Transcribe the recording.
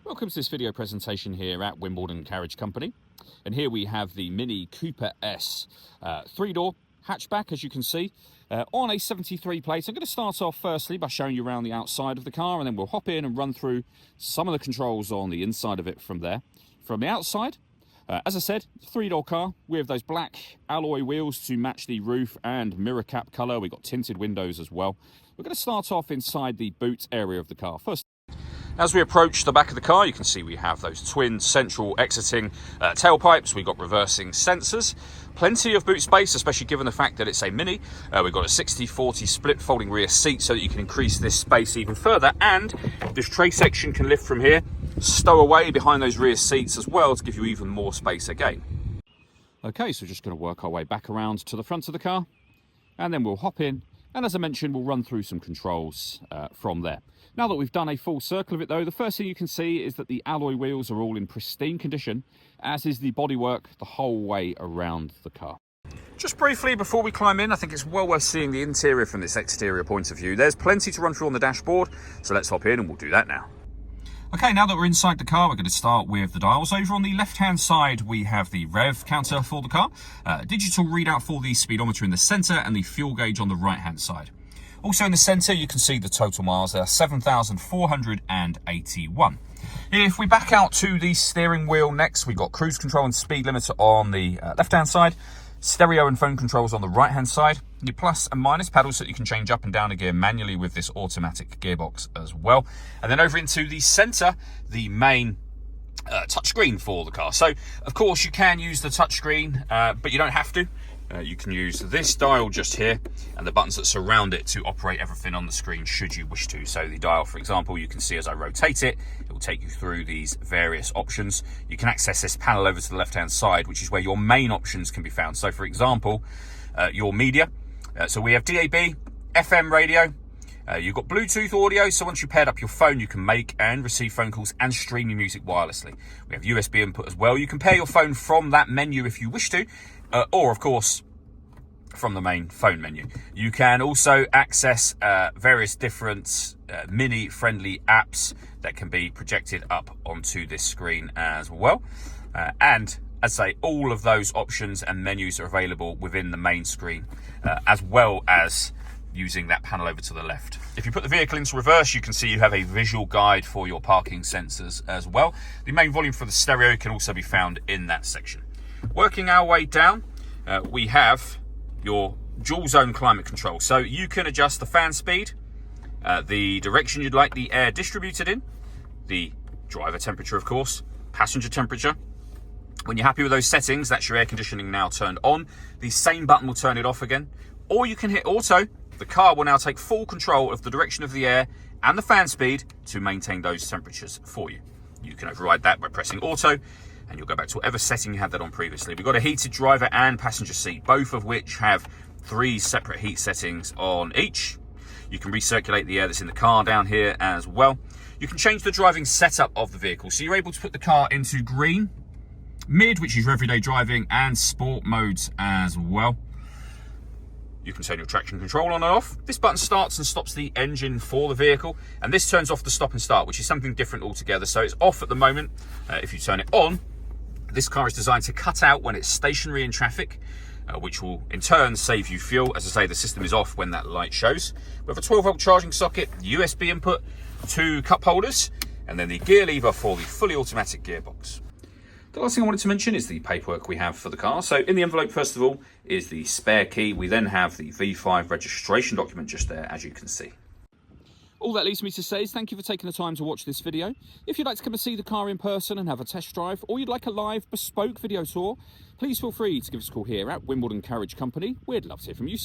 Welcome to this video presentation here at Wimbledon Carriage Company. And here we have the Mini Cooper S 3-door hatchback, as you can see, on a 73 plate. I'm going to start off firstly by showing you around the outside of the car, and then we'll hop in and run through some of the controls on the inside of it from there. From the outside, as I said, 3-door car with those black alloy wheels to match the roof and mirror cap colour. We've got tinted windows as well. We're going to start off inside the boot area of the car. First, as we approach the back of the car, you can see we have those twin central exiting tailpipes. We've got reversing sensors, plenty of boot space, especially given the fact that it's a Mini. We've got a 60-40 split folding rear seat so that you can increase this space even further, and this tray section can lift from here, stow away behind those rear seats as well to give you even more space again. Okay, so we're just going to work our way back around to the front of the car, and then we'll hop in, and as I mentioned, we'll run through some controls from there. Now that we've done a full circle of it though, the first thing you can see is that the alloy wheels are all in pristine condition, as is the bodywork the whole way around the car. Just briefly before we climb in, I think it's well worth seeing the interior from this exterior point of view. There's plenty to run through on the dashboard, so let's hop in and we'll do that now. Okay, now that we're inside the car, we're going to start with the dials. Over on the left-hand side, we have the rev counter for the car, digital readout for the speedometer in the centre, and the fuel gauge on the right-hand side. Also in the centre, you can see the total miles there, 7,481. If we back out to the steering wheel next, we've got cruise control and speed limiter on the left-hand side, stereo and phone controls on the right-hand side, your plus and minus paddles so that you can change up and down a gear manually with this automatic gearbox as well. And then over into the centre, the main touchscreen for the car. So, of course, you can use the touchscreen, but you don't have to. You can use this dial just here and the buttons that surround it to operate everything on the screen should you wish to. So the dial, for example, you can see as I rotate it, it will take you through these various options. You can access this panel over to the left-hand side, which is where your main options can be found. So, for example, your media. So we have DAB, FM radio. You've got Bluetooth audio, so once you paired up your phone, you can make and receive phone calls and stream your music wirelessly. We have USB input as well. You can pair your phone from that menu if you wish to, or, of course, from the main phone menu. You can also access various different Mini-friendly apps that can be projected up onto this screen as well. And, as I say, all of those options and menus are available within the main screen, as well as using that panel over to the left. If you put the vehicle into reverse, you can see you have a visual guide for your parking sensors as well. The main volume for the stereo can also be found in that section. Working our way down, we have your dual zone climate control. So you can adjust the fan speed, the direction you'd like the air distributed in, the driver temperature, of course, passenger temperature. When you're happy with those settings, that's your air conditioning now turned on. The same button will turn it off again. Or you can hit auto. The car will now take full control of the direction of the air and the fan speed to maintain those temperatures for you. You can override that by pressing auto, and you'll go back to whatever setting you had that on previously. We've got a heated driver and passenger seat, both of which have 3 separate heat settings on each. You can recirculate the air that's in the car down here as well. You can change the driving setup of the vehicle. So you're able to put the car into green, mid, which is your everyday driving, and sport modes as well. You can turn your traction control on and off. This button starts and stops the engine for the vehicle, and this turns off the stop and start, which is something different altogether. So it's off at the moment. If you turn it on, this car is designed to cut out when it's stationary in traffic, which will in turn save you fuel. As I say, the system is off when that light shows. We have a 12-volt charging socket, USB input, 2 cup holders, and then the gear lever for the fully automatic gearbox. The last thing I wanted to mention is the paperwork we have for the car. So in the envelope, first of all, is the spare key. We then have the V5 registration document just there, as you can see. All that leaves me to say is thank you for taking the time to watch this video. If you'd like to come and see the car in person and have a test drive, or you'd like a live bespoke video tour, please feel free to give us a call here at Wimbledon Carriage Company. We'd love to hear from you.